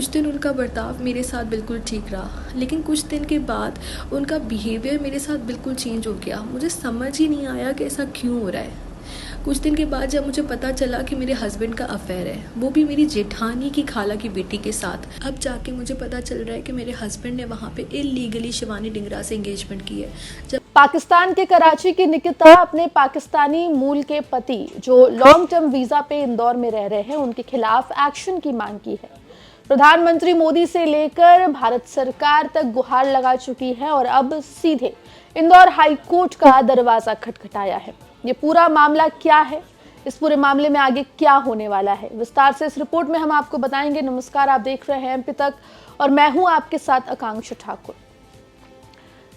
कुछ दिन उनका बर्ताव मेरे साथ बिल्कुल ठीक रहा, लेकिन कुछ दिन के बाद उनका बिहेवियर मेरे साथ बिल्कुल चेंज हो गया। मुझे समझ ही नहीं आया कि ऐसा क्यों हो रहा है। कुछ दिन के बाद जब मुझे पता चला कि मेरे हस्बैंड का अफेयर है, वो भी मेरी जेठानी की खाला की बेटी के साथ, अब जाके मुझे पता चल रहा है कि मेरे हस्बैंड ने वहाँ पे इलीगली शिवानी डिंगरा से एंगेजमेंट की है। जब पाकिस्तान के कराची की निकिता अपने पाकिस्तानी मूल के पति जो लॉन्ग टर्म वीजा पे इंदौर में रह रहे हैं उनके खिलाफ एक्शन की मांग की है। प्रधानमंत्री मोदी से लेकर भारत सरकार तक गुहार लगा चुकी है और अब सीधे इंदौर हाई कोर्ट का दरवाजा खटखटाया है। ये पूरा मामला क्या है, इस पूरे मामले में आगे क्या होने वाला है, विस्तार से इस रिपोर्ट में हम आपको बताएंगे। नमस्कार, आप देख रहे हैं एमपी तक और मैं हूं आपके साथ आकांक्षा ठाकुर।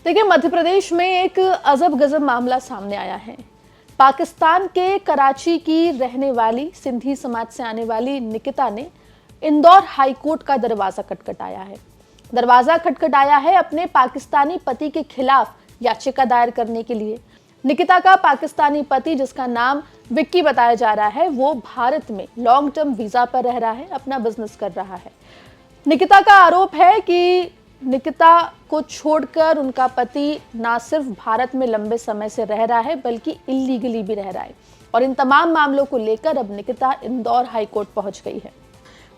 देखिए, मध्य प्रदेश में एक अजब गजब मामला सामने आया है। पाकिस्तान के कराची की रहने वाली सिंधी समाज से आने वाली निकिता ने इंदौर हाई कोर्ट का दरवाजा खटखटाया है। दरवाजा खटखटाया है अपने पाकिस्तानी पति के खिलाफ याचिका दायर करने के लिए। निकिता का पाकिस्तानी पति, जिसका नाम विक्की बताया जा रहा है, वो भारत में लॉन्ग टर्म वीजा पर रह रहा है, अपना बिजनेस कर रहा है। निकिता का आरोप है कि निकिता को छोड़कर उनका पति ना सिर्फ भारत में लंबे समय से रह रहा है बल्कि इलीगली भी रह रहा है और इन तमाम मामलों को लेकर अब निकिता इंदौर हाई कोर्ट पहुंच गई है।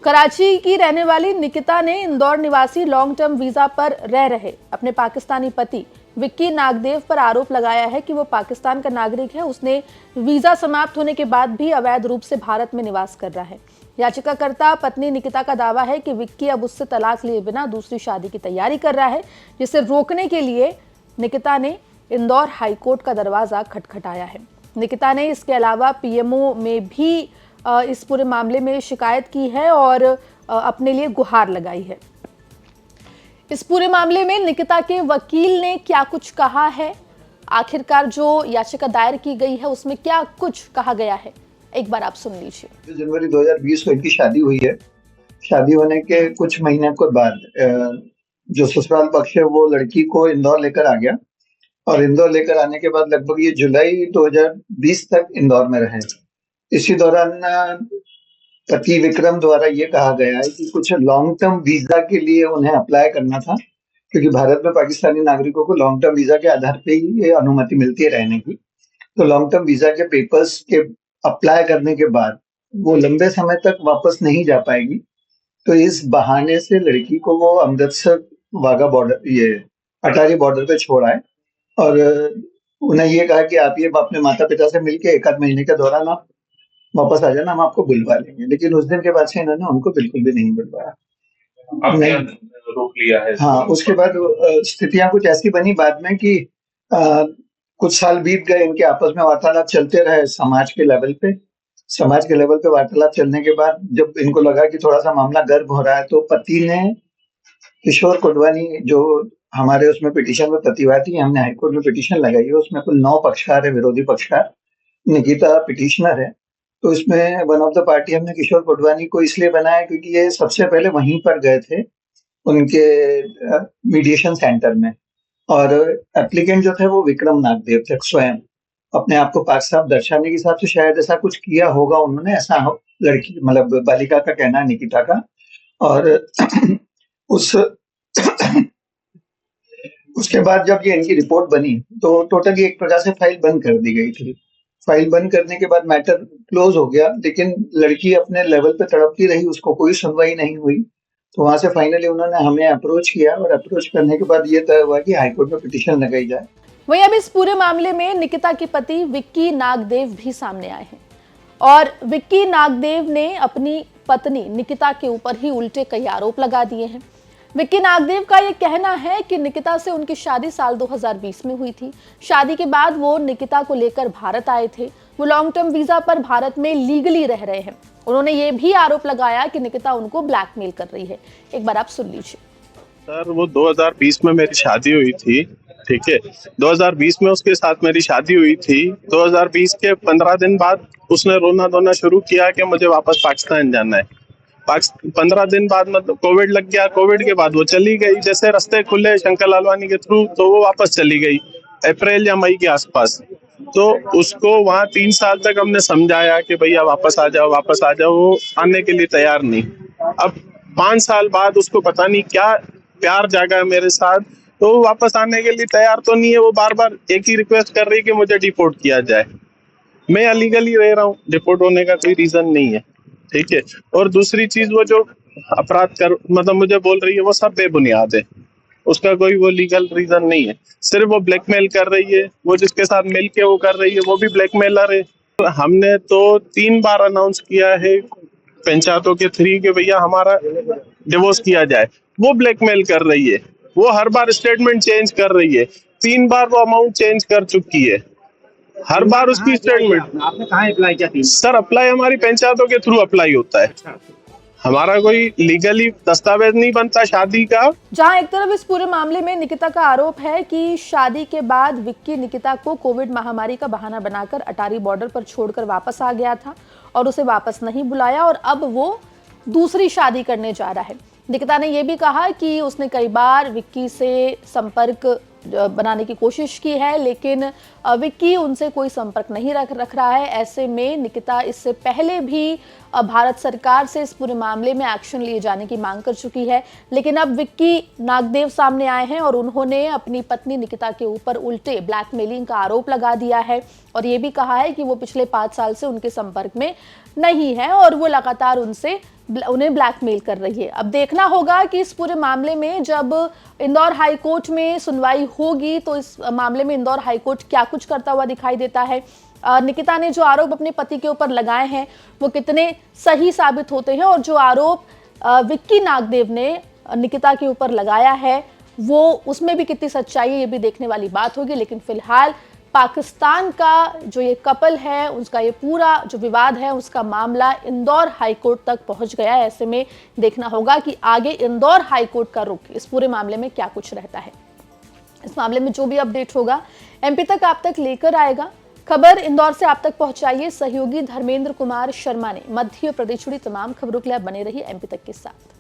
कराची की रहने वाली निकिता ने इंदौर निवासी लॉन्ग टर्म वीजा पर रह रहे अपने पाकिस्तानी पति विक्की नागदेव पर आरोप लगाया है कि वो पाकिस्तान का नागरिक है। उसने वीजा समाप्त होने के बाद भी अवैध रूप से भारत में निवास कर रहा है। याचिकाकर्ता पत्नी निकिता का दावा है कि विक्की अब उससे तलाक लिए बिना दूसरी शादी की तैयारी कर रहा है, जिसे रोकने के लिए निकिता ने इंदौर हाई कोर्ट का दरवाजा खटखटाया है। निकिता ने इसके अलावा पीएमओ में भी इस पूरे मामले में शिकायत की है और अपने लिए गुहार लगाई है। इस पूरे मामले में निकिता के वकील ने क्या कुछ कहा है, आखिरकार जो याचिका दायर की गई है उसमें क्या कुछ कहा गया है, एक बार आप सुन लीजिए। जनवरी 2020 को इनकी शादी हुई है। शादी होने के कुछ महीने के बाद जो ससुराल पक्ष है वो लड़की को इंदौर लेकर आ गया और इंदौर लेकर आने के बाद लगभग ये जुलाई 2020 तक इंदौर में रहे। इसी दौरान पति विक्रम द्वारा ये कहा गया है कि कुछ लॉन्ग टर्म वीजा के लिए उन्हें अप्लाई करना था, क्योंकि भारत में पाकिस्तानी नागरिकों को लॉन्ग टर्म वीजा के आधार पे ही ये अनुमति मिलती है रहने की। तो लॉन्ग टर्म वीजा के पेपर्स के अप्लाई करने के बाद वो लंबे समय तक वापस नहीं जा पाएगी, तो इस बहाने से लड़की को वो अमृतसर वाघा बॉर्डर, ये अटारी बॉर्डर पे छोड़ आए और उन्हें ये कहा कि आप ये अपने माता पिता से मिलके एक आध महीने के दौरान आप वापस आ जाना, हम आपको बुलवा लेंगे। लेकिन उस दिन के बाद से इन्होंने उनको बिल्कुल भी नहीं बुलवाया, नहीं रोक लिया है। हाँ, उसके बाद स्थितियां कुछ ऐसी बनी बाद में कि कुछ साल बीत गए, इनके आपस में वार्तालाप चलते रहे समाज के लेवल पे। समाज के लेवल पे वार्तालाप चलने के बाद जब इनको लगा कि थोड़ा सा मामला गर्म हो रहा है, तो पति ने किशोर कोडवानी, जो हमारे उसमें पिटीशन में प्रतिवादी है, हमने हाईकोर्ट में पिटीशन लगाई है, उसमें कुल 9 पक्षकार है, विरोधी पक्षकार। निकिता पिटिशनर है, तो इसमें वन ऑफ द पार्टी हमने किशोर कोडवानी को इसलिए बनाया क्योंकि ये सबसे पहले वहीं पर गए थे उनके मीडिएशन सेंटर में, और एप्लीकेंट जो थे वो विक्रम नागदेव थे स्वयं। अपने आप को पाक साहब दर्शाने के हिसाब से शायद ऐसा कुछ किया होगा उन्होंने, ऐसा लड़की मतलब बालिका का कहना है, निकिता का। और उसके बाद जब ये इनकी रिपोर्ट बनी तो टोटली एक प्रकार से फाइल बंद कर दी गई थी। फाइल बंद करने के बाद मैटर क्लोज हो गया, लेकिन लड़की अपने लेवल पे तड़पती रही, उसको कोई सुनवाई नहीं हुई। तो वहां से फाइनली उन्होंने हमें अप्रोच किया और अप्रोच करने के बाद ये तय हुआ कि हाईकोर्ट में पिटीशन लगाई जाए। वहीं अब इस पूरे मामले में निकिता के पति विक्की नागदेव भी सामने आए हैं और विक्की नागदेव ने अपनी पत्नी निकिता के ऊपर ही उल्टे कई आरोप लगा दिए हैं। विक्की नागदेव का यह कहना है कि निकिता से उनकी शादी साल 2020 में हुई थी। शादी के बाद वो निकिता को लेकर भारत आए थे। वो लॉन्ग टर्म वीजा पर भारत में लीगली रह रहे हैं। उन्होंने ये भी आरोप लगाया कि निकिता उनको ब्लैकमेल कर रही है। एक बार आप सुन लीजिए। सर, वो 2020 में मेरी शादी हुई थी, ठीक है। 2020 में उसके साथ मेरी शादी हुई थी। 2020 के 15 दिन बाद उसने रोना धोना शुरू किया कि मुझे वापस पाकिस्तान जाना है। 15 दिन बाद मतलब कोविड लग गया। कोविड के बाद वो चली गई, जैसे रास्ते खुले शंकर लालवानी के थ्रू, तो वो वापस चली गई अप्रैल या मई के आसपास। तो उसको वहाँ 3 साल तक हमने समझाया कि भैया वापस आ जाओ, वापस आ जाओ। वो आने के लिए तैयार नहीं। अब 5 साल बाद उसको पता नहीं क्या प्यार जागा है मेरे साथ, तो वो वापस आने के लिए तैयार तो नहीं है। वो बार बार एक ही रिक्वेस्ट कर रही है कि मुझे डिपोर्ट किया जाए। मैं अलीगली रह रहा हूँ, डिपोर्ट होने का कोई रीजन नहीं है, ठीक है। और दूसरी चीज, वो जो अपराध कर मतलब मुझे बोल रही है, वो सब बेबुनियाद है, उसका कोई वो लीगल रीजन नहीं है। सिर्फ वो ब्लैकमेल कर रही है, वो जिसके साथ मिल के वो कर रही है वो भी ब्लैकमेलर है। हमने तो 3 बार अनाउंस किया है पंचायतों के थ्री कि भैया हमारा डिवोर्स किया जाए, वो ब्लैकमेल कर रही है। वो हर बार स्टेटमेंट चेंज कर रही है, 3 बार वो अमाउंट चेंज कर चुकी है, हर बार उसकी स्टेटमेंट। आपने कहाँ अप्लाई किया थी? सर अप्लाई हमारी पंचायतों के थ्रू अप्लाई होता है, हमारा कोई लीगली दस्तावेज नहीं बनता शादी का। जहां एक तरफ इस पूरे मामले में निकिता का आरोप है कि शादी के बाद विक्की निकिता को कोविड महामारी का बहाना बनाकर अटारी बॉर्डर पर छोड़कर वापस आ गया था और उसे वापस नहीं बुलाया और अब वो दूसरी शादी करने जा रहा है। निकिता ने यह भी कहा कि उसने कई बार विक्की से संपर्क बनाने की कोशिश की है, लेकिन विक्की उनसे कोई संपर्क नहीं रख रहा है। ऐसे में निकिता इससे पहले भी भारत सरकार से इस पूरे मामले में एक्शन लिए जाने की मांग कर चुकी है, लेकिन अब विक्की नागदेव सामने आए हैं और उन्होंने अपनी पत्नी निकिता के ऊपर उल्टे ब्लैकमेलिंग का आरोप लगा दिया है और ये भी कहा है कि वो पिछले 5 साल से उनके संपर्क में नहीं है और वो लगातार उन्हें ब्लैकमेल कर रही है। अब देखना होगा कि इस पूरे मामले में जब इंदौर हाई कोर्ट में सुनवाई होगी तो इस मामले में इंदौर हाई कोर्ट क्या कुछ करता हुआ दिखाई देता है। निकिता ने जो आरोप अपने पति के ऊपर लगाए हैं वो कितने सही साबित होते हैं और जो आरोप विक्की नागदेव ने निकिता के ऊपर लगाया है वो उसमें भी कितनी सच्चाई है, ये भी देखने वाली बात होगी। लेकिन फिलहाल पाकिस्तान का जो ये कपल है, उसका ये पूरा जो विवाद है, उसका मामला इंदौर हाई कोर्ट तक पहुंच गया है। ऐसे में देखना होगा कि आगे इंदौर हाई कोर्ट का रुख इस पूरे मामले में क्या कुछ रहता है। इस मामले में जो भी अपडेट होगा एमपी तक आप तक लेकर आएगा। खबर इंदौर से आप तक पहुंचाइए सहयोगी धर्मेंद्र कुमार शर्मा ने। मध्य प्रदेश जुड़ी तमाम खबरों के लिए बने रहिए एमपी तक के साथ।